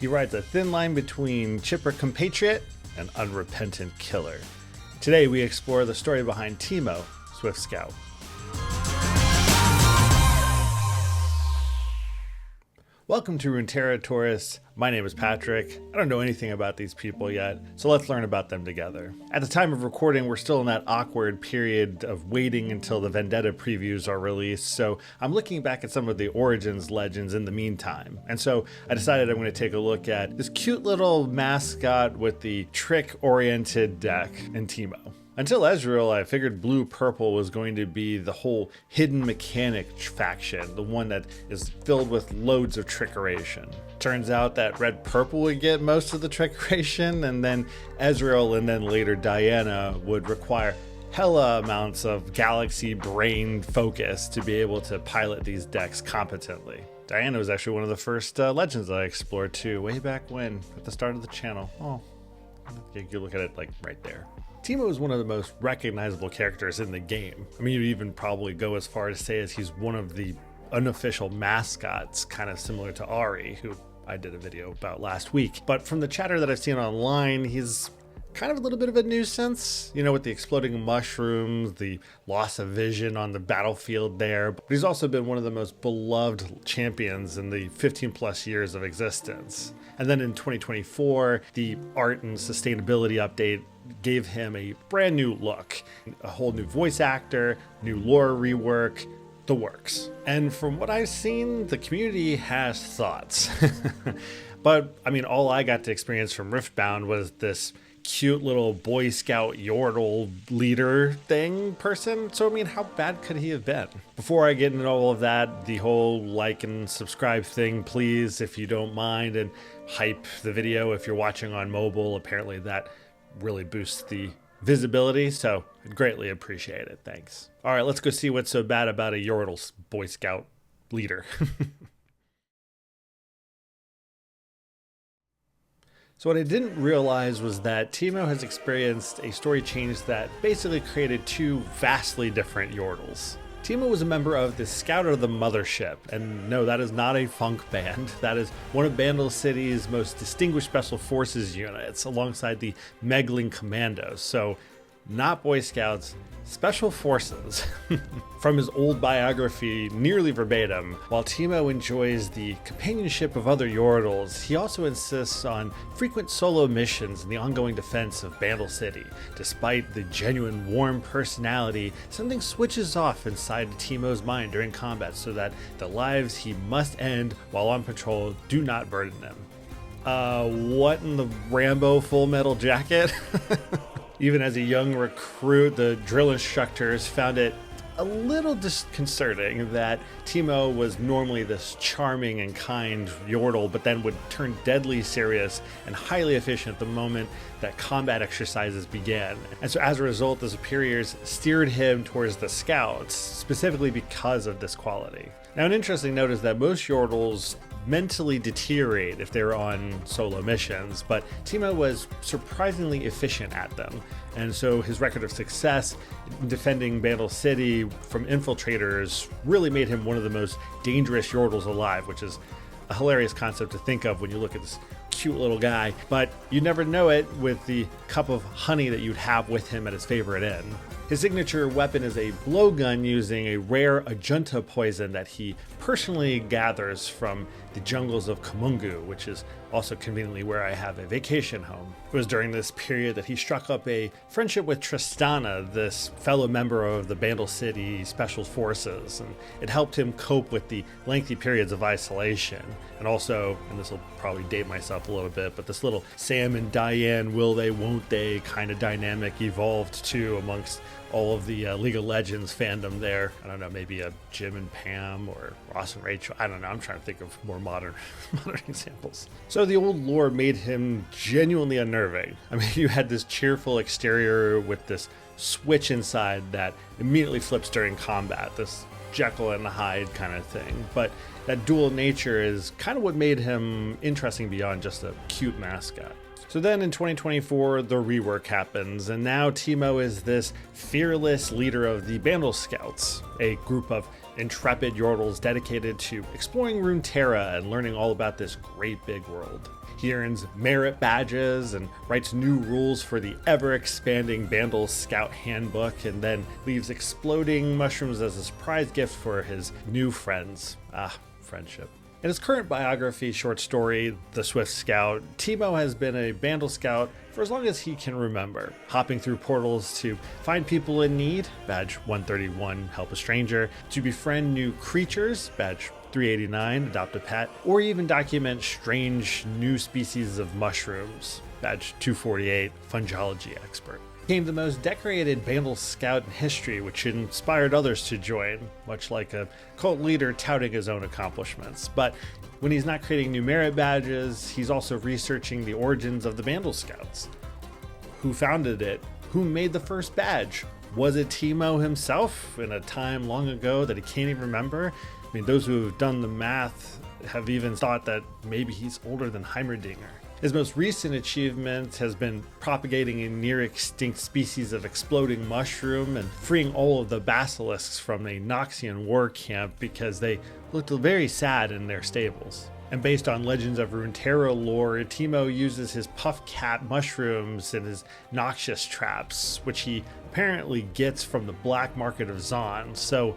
He rides a thin line between chipper compatriot and unrepentant killer. Today we explore the story behind Teemo, Swift Scout. Welcome to Runeterra Tourist. My name is Patrick. I don't know anything about these people yet, so let's learn about them together. At the time of recording, we're still in that awkward period of waiting until the Vendetta previews are released, so I'm looking back at some of the Origins legends in the meantime. And so I decided I'm going to take a look at this cute little mascot with the trick-oriented deck in Teemo. Until Ezreal, I figured blue-purple was going to be the whole hidden mechanic faction, the one that is filled with loads of trickeration. Turns out that red-purple would get most of the trickeration, and then Ezreal and then later Diana would require hella amounts of galaxy brain focus to be able to pilot these decks competently. Diana was actually one of the first legends that I explored too, way back when, at the start of the channel. Oh, you can look at it like right there. Teemo is one of the most recognizable characters in the game. I mean, you'd even probably go as far as to say as he's one of the unofficial mascots, kind of similar to Ari, who I did a video about last week. But from the chatter that I've seen online, he's kind of a little bit of a nuisance, you know, with the exploding mushrooms, the loss of vision on the battlefield there. But he's also been one of the most beloved champions in the 15 plus years of existence. And then in 2024, the art and sustainability update gave him a brand new look, a whole new voice actor, new lore rework, the works. And from what I've seen, the community has thoughts. But I mean, all I got to experience from Riftbound was this cute little Boy Scout yordle leader thing person. So I mean, how bad could he have been? Before I get into all of that, the whole like and subscribe thing, please, if you don't mind, and hype the video if you're watching on mobile. Apparently that really boosts the visibility, so I'd greatly appreciate it. Thanks. All right, let's go see what's so bad about a yordle Boy Scout leader. So what I didn't realize was that Teemo has experienced a story change that basically created two vastly different yordles. Teemo was a member of the Scout of the Mothership, and no, that is not a funk band. That is one of Bandle City's most distinguished special forces units, alongside the Megling Commandos. So, not Boy Scouts, Special Forces. From his old biography, nearly verbatim, while Teemo enjoys the companionship of other yordles, he also insists on frequent solo missions in the ongoing defense of Bandle City. Despite the genuine warm personality, something switches off inside Teemo's mind during combat so that the lives he must end while on patrol do not burden him. What in the Rambo Full Metal Jacket? Even as a young recruit, the drill instructors found it a little disconcerting that Teemo was normally this charming and kind yordle, but then would turn deadly serious and highly efficient the moment that combat exercises began. And so as a result, the superiors steered him towards the scouts, specifically because of this quality. Now, an interesting note is that most yordles mentally deteriorate if they're on solo missions, but Teemo was surprisingly efficient at them. And so his record of success in defending Bandle City from infiltrators really made him one of the most dangerous yordles alive, which is a hilarious concept to think of when you look at this cute little guy. But you never know it with the cup of honey that you'd have with him at his favorite inn. His signature weapon is a blowgun using a rare Ajunta poison that he personally gathers from the jungles of Kamungu, which is also conveniently where I have a vacation home. It was during this period that he struck up a friendship with Tristana, this fellow member of the Bandle City Special Forces, and it helped him cope with the lengthy periods of isolation. And also, and this will probably date myself a little bit, but this little Sam and Diane will they, won't they kind of dynamic evolved too amongst all of the League of Legends fandom there. I don't know, maybe a Jim and Pam or Ross and Rachel. I don't know. I'm trying to think of more modern examples. So the old lore made him genuinely unnerving. I mean, you had this cheerful exterior with this switch inside that immediately flips during combat, this Jekyll and Hyde kind of thing. But that dual nature is kind of what made him interesting beyond just a cute mascot. So then in 2024, the rework happens, and now Teemo is this fearless leader of the Bandle Scouts, a group of intrepid yordles dedicated to exploring Runeterra and learning all about this great big world. He earns merit badges and writes new rules for the ever-expanding Bandle Scout Handbook, and then leaves exploding mushrooms as a surprise gift for his new friends. Friendship. In his current biography short story, The Swift Scout, Teemo has been a Bandle Scout for as long as he can remember, hopping through portals to find people in need, badge 131, help a stranger, to befriend new creatures, badge 389, adopt a pet, or even document strange new species of mushrooms, badge 248, fungology expert. Became the most decorated Bandle Scout in history, which inspired others to join, much like a cult leader touting his own accomplishments. But when he's not creating new merit badges, he's also researching the origins of the Bandle Scouts. Who founded it? Who made the first badge? Was it Teemo himself in a time long ago that he can't even remember? I mean, those who have done the math have even thought that maybe he's older than Heimerdinger. His most recent achievement has been propagating a near extinct species of exploding mushroom and freeing all of the basilisks from a Noxian war camp because they looked very sad in their stables. And based on Legends of Runeterra lore, Teemo uses his puff cat mushrooms in his noxious traps, which he apparently gets from the black market of Zon. So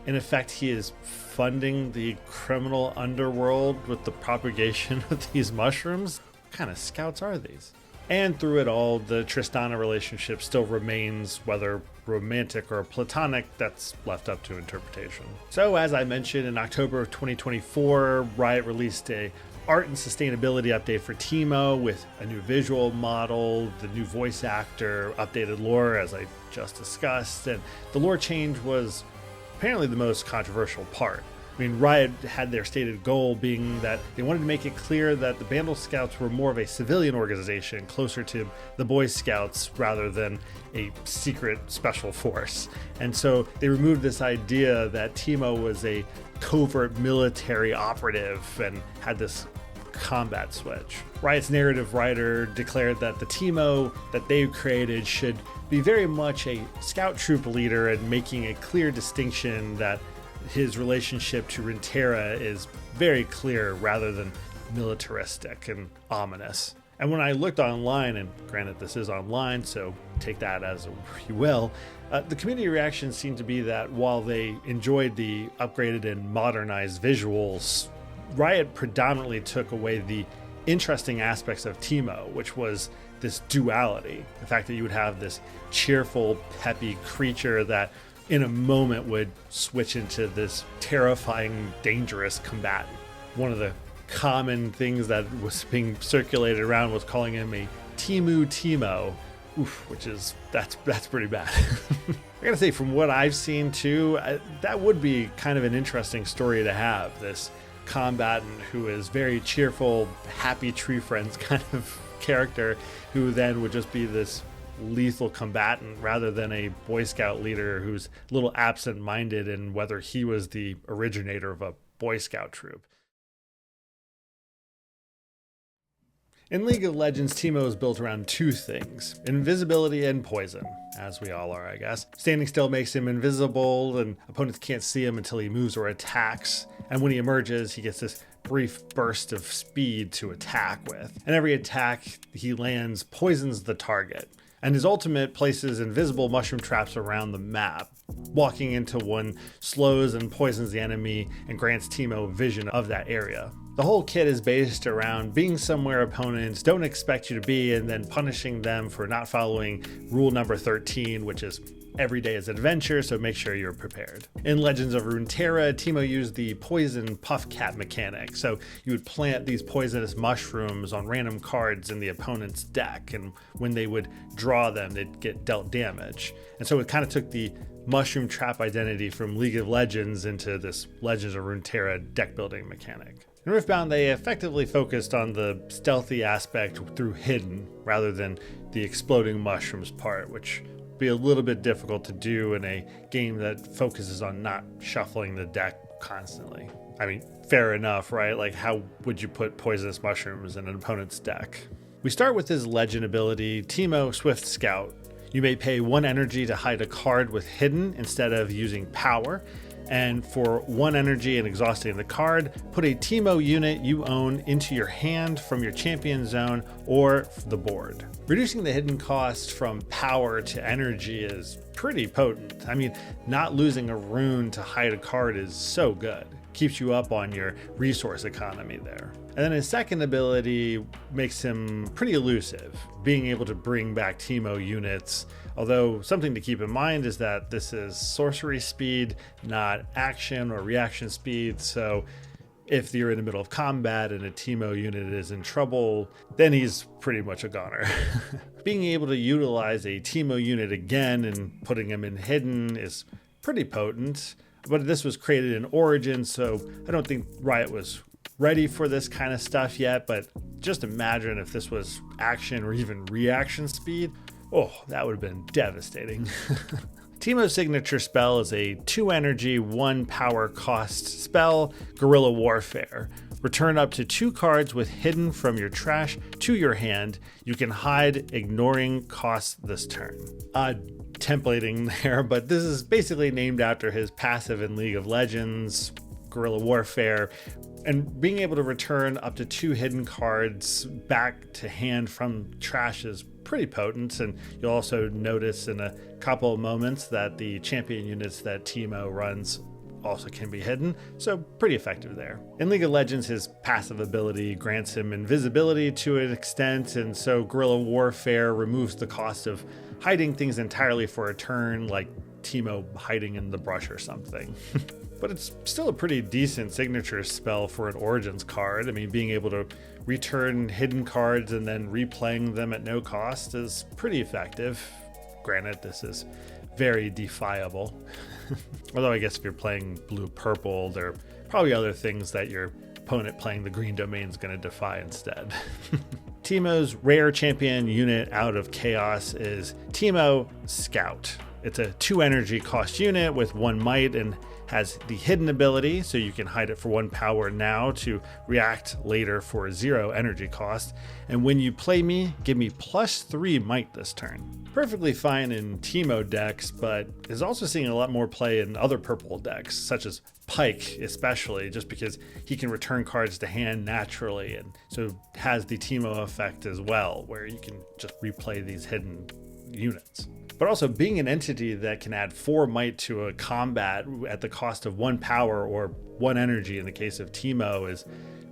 in effect, he is funding the criminal underworld with the propagation of these mushrooms. What kind of scouts are these? And through it all, the Tristana relationship still remains, whether romantic or platonic, that's left up to interpretation. So as I mentioned, in October of 2024, Riot released a art and sustainability update for Teemo with a new visual model, the new voice actor, updated lore, as I just discussed, and the lore change was apparently the most controversial part. I mean, Riot had their stated goal being that they wanted to make it clear that the Bandle Scouts were more of a civilian organization, closer to the Boy Scouts rather than a secret special force. And so they removed this idea that Teemo was a covert military operative and had this combat switch. Riot's narrative writer declared that the Teemo that they've created should be very much a scout troop leader, and making a clear distinction that his relationship to Runeterra is very clear rather than militaristic and ominous. And when I looked online, and granted this is online, so take that as you will, the community reaction seemed to be that while they enjoyed the upgraded and modernized visuals, Riot predominantly took away the interesting aspects of Teemo, which was this duality. The fact that you would have this cheerful, peppy creature that in a moment would switch into this terrifying, dangerous combatant. One of the common things that was being circulated around was calling him a Teemo, which is, that's pretty bad. I gotta say, from what I've seen too, that would be kind of an interesting story to have, this combatant who is very cheerful, happy tree friends kind of character, who then would just be this lethal combatant rather than a Boy Scout leader who's a little absent-minded in whether he was the originator of a Boy Scout troop. In League of Legends, Teemo is built around two things: invisibility and poison, as we all are, I guess. Standing still makes him invisible, and opponents can't see him until he moves or attacks. And when he emerges, he gets this brief burst of speed to attack with. And every attack he lands poisons the target. And his ultimate places invisible mushroom traps around the map. Walking into one slows and poisons the enemy and grants Teemo vision of that area. The whole kit is based around being somewhere opponents don't expect you to be, and then punishing them for not following rule number 13, which is every day is an adventure, so make sure you're prepared. In Legends of Runeterra, Teemo used the poison puff cat mechanic. So you would plant these poisonous mushrooms on random cards in the opponent's deck, and when they would draw them, they'd get dealt damage. And so it kind of took the mushroom trap identity from League of Legends into this Legends of Runeterra deck building mechanic. In Riftbound, they effectively focused on the stealthy aspect through hidden rather than the exploding mushrooms part, which would be a little bit difficult to do in a game that focuses on not shuffling the deck constantly. I mean, fair enough, right? Like, how would you put poisonous mushrooms in an opponent's deck? We start with his legend ability, Teemo Swift Scout. You may pay 1 energy to hide a card with hidden instead of using power, And for 1 energy and exhausting the card, put a Teemo unit you own into your hand from your champion zone or the board. Reducing the hidden cost from power to energy is pretty potent. I mean, not losing a rune to hide a card is so good. Keeps you up on your resource economy there. And then his second ability makes him pretty elusive, being able to bring back Teemo units. Although something to keep in mind is that this is sorcery speed, not action or reaction speed. So if you're in the middle of combat and a Teemo unit is in trouble, then he's pretty much a goner. Being able to utilize a Teemo unit again and putting him in hidden is pretty potent. But this was created in Origin, so I don't think Riot was ready for this kind of stuff yet, but just imagine if this was action or even reaction speed. Oh, that would have been devastating. Teemo's signature spell is a 2 energy, 1 power cost spell, Guerrilla Warfare. Return up to 2 cards with hidden from your trash to your hand. You can hide, ignoring costs this turn. Templating there, but this is basically named after his passive in League of Legends, Guerrilla Warfare, and being able to return up to 2 hidden cards back to hand from trash is pretty potent. And you'll also notice in a couple of moments that the champion units that Teemo runs also can be hidden, so pretty effective there. In League of Legends, his passive ability grants him invisibility to an extent, and so Guerrilla Warfare removes the cost of hiding things entirely for a turn, like Teemo hiding in the brush or something. But it's still a pretty decent signature spell for an Origins card. I mean, being able to return hidden cards and then replaying them at no cost is pretty effective. Granted, this is very defiable. Although I guess if you're playing blue-purple, there are probably other things that your opponent playing the green domain is going to defy instead. Teemo's rare champion unit out of Chaos is Teemo Scout. It's a 2 energy cost unit with 1 might and has the hidden ability, so you can hide it for 1 power now to react later for 0 energy cost. And when you play me, give me +3 might this turn. Perfectly fine in Teemo decks, but is also seeing a lot more play in other purple decks, such as Pike especially, just because he can return cards to hand naturally, and so has the Teemo effect as well, where you can just replay these hidden units. But also being an entity that can add 4 might to a combat at the cost of 1 power or 1 energy in the case of Teemo is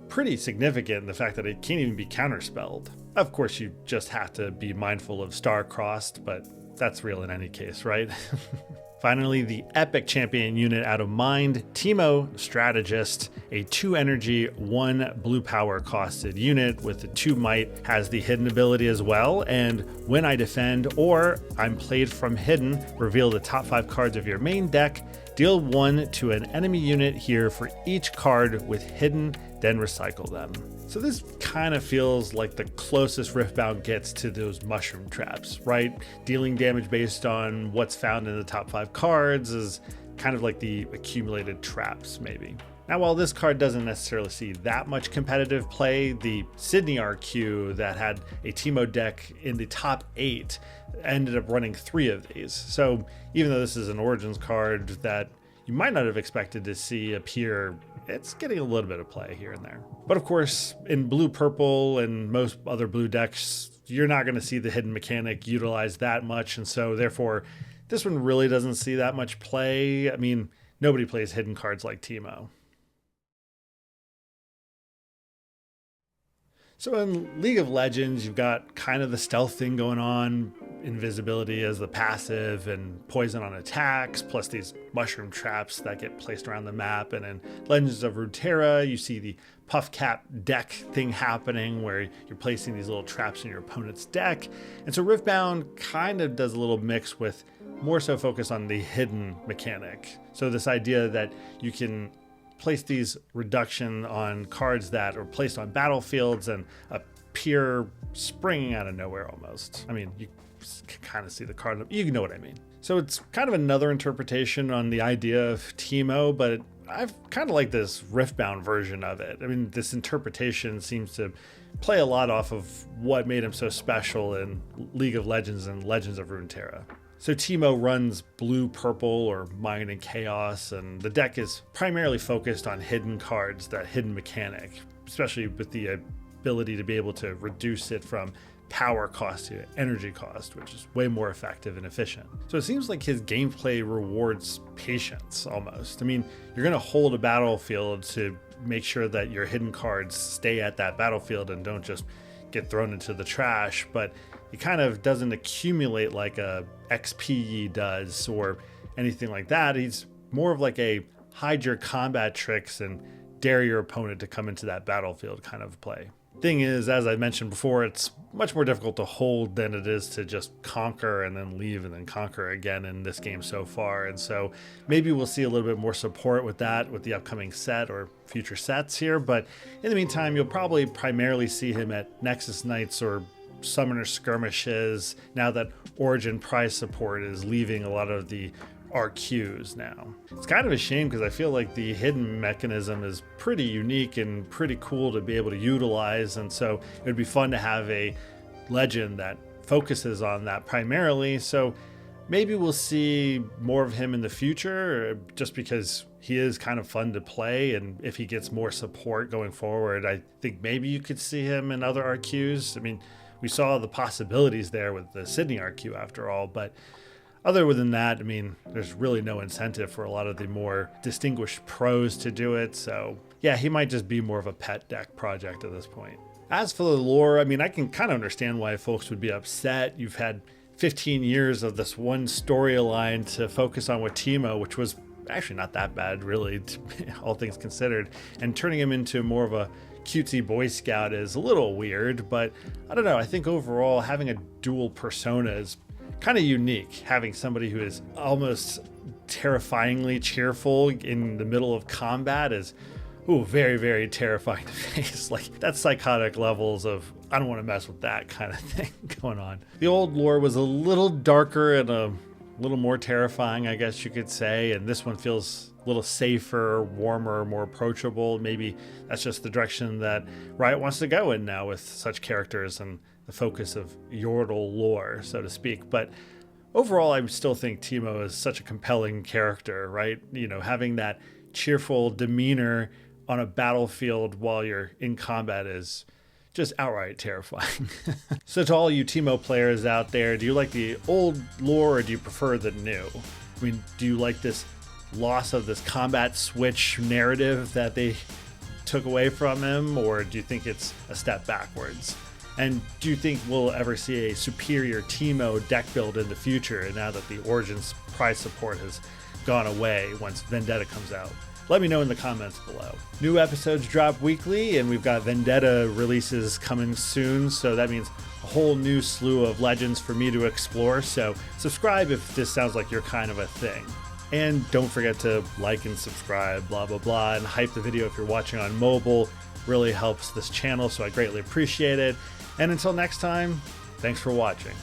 pretty significant in the fact that it can't even be counterspelled. Of course, you just have to be mindful of star-crossed, but that's real in any case, right? Finally, the epic champion unit out of Mind, Teemo Strategist, a 2 energy, 1 blue power costed unit with the 2 might, has the hidden ability as well. And when I defend or I'm played from hidden, reveal the top 5 cards of your main deck, deal 1 to an enemy unit here for each card with hidden, then recycle them. So this kind of feels like the closest Riftbound gets to those mushroom traps, right? Dealing damage based on what's found in the top 5 cards is kind of like the accumulated traps, maybe. Now, while this card doesn't necessarily see that much competitive play, the Sydney RQ that had a Teemo deck in the top 8 ended up running 3 of these. So even though this is an Origins card that you might not have expected to see appear, it's getting a little bit of play here and there. But of course, in blue-purple and most other blue decks, you're not going to see the hidden mechanic utilized that much, and so therefore, this one really doesn't see that much play. I mean, nobody plays hidden cards like Teemo. So in League of Legends, you've got kind of the stealth thing going on, invisibility as the passive and poison on attacks, plus these mushroom traps that get placed around the map. And in Legends of Runeterra, you see the puff cap deck thing happening where you're placing these little traps in your opponent's deck. And so Riftbound kind of does a little mix with more so focus on the hidden mechanic. So this idea that you can place these reduction on cards that are placed on battlefields and appear springing out of nowhere almost. I mean, you can kind of see the card, you know what I mean. So it's kind of another interpretation on the idea of Teemo, but I've kind of like this Riftbound version of it. I mean, this interpretation seems to play a lot off of what made him so special in League of Legends and Legends of Runeterra. So Teemo runs blue, purple, or Mind and Chaos, and the deck is primarily focused on hidden cards, that hidden mechanic, especially with the ability to be able to reduce it from power cost to energy cost, which is way more effective and efficient. So it seems like his gameplay rewards patience almost. I mean, you're going to hold a battlefield to make sure that your hidden cards stay at that battlefield and don't just get thrown into the trash, but it kind of doesn't accumulate like a XP does or anything like that. He's more of like a hide your combat tricks and dare your opponent to come into that battlefield kind of play. Thing is, as I mentioned before, it's much more difficult to hold than it is to just conquer and then leave and then conquer again in this game so far. And so maybe we'll see a little bit more support with that with the upcoming set or future sets here. But in the meantime, you'll probably primarily see him at Nexus Nights or Summoner Skirmishes now that Origin prize support is leaving a lot of the RQs now. It's kind of a shame because I feel like the hidden mechanism is pretty unique and pretty cool to be able to utilize, and so it would be fun to have a legend that focuses on that primarily. So maybe we'll see more of him in the future just because he is kind of fun to play, and if he gets more support going forward, I think maybe you could see him in other RQs. I mean, we saw the possibilities there with the Sydney RQ after all, but other than that, I mean, there's really no incentive for a lot of the more distinguished pros to do it. So yeah, he might just be more of a pet deck project at this point. As for the lore, I mean, I can kind of understand why folks would be upset. You've had 15 years of this one storyline to focus on with Teemo, which was actually not that bad, really, all things considered. And turning him into more of a cutesy Boy Scout is a little weird, but I don't know. I think overall having a dual persona is kind of unique. Having somebody who is almost terrifyingly cheerful in the middle of combat is very, very terrifying to face. Like, that's psychotic levels of I don't want to mess with that kind of thing going on. The old lore was a little darker and a little more terrifying, I guess you could say, and this one feels a little safer, warmer, more approachable. Maybe that's just the direction that Riot wants to go in now with such characters and the focus of yordle lore, so to speak. But overall, I still think Teemo is such a compelling character, right? You know, having that cheerful demeanor on a battlefield while you're in combat is just outright terrifying. So to all you Teemo players out there, do you like the old lore or do you prefer the new? I mean, do you like this loss of this combat switch narrative that they took away from him, or do you think it's a step backwards? And do you think we'll ever see a superior Teemo deck build in the future now that the Origins prize support has gone away once Vendetta comes out? Let me know in the comments below. New episodes drop weekly, and we've got Vendetta releases coming soon, so that means a whole new slew of legends for me to explore. So subscribe if this sounds like your kind of a thing. And don't forget to like and subscribe, blah, blah, blah, and hype the video if you're watching on mobile. Really helps this channel, so I greatly appreciate it. And until next time, thanks for watching.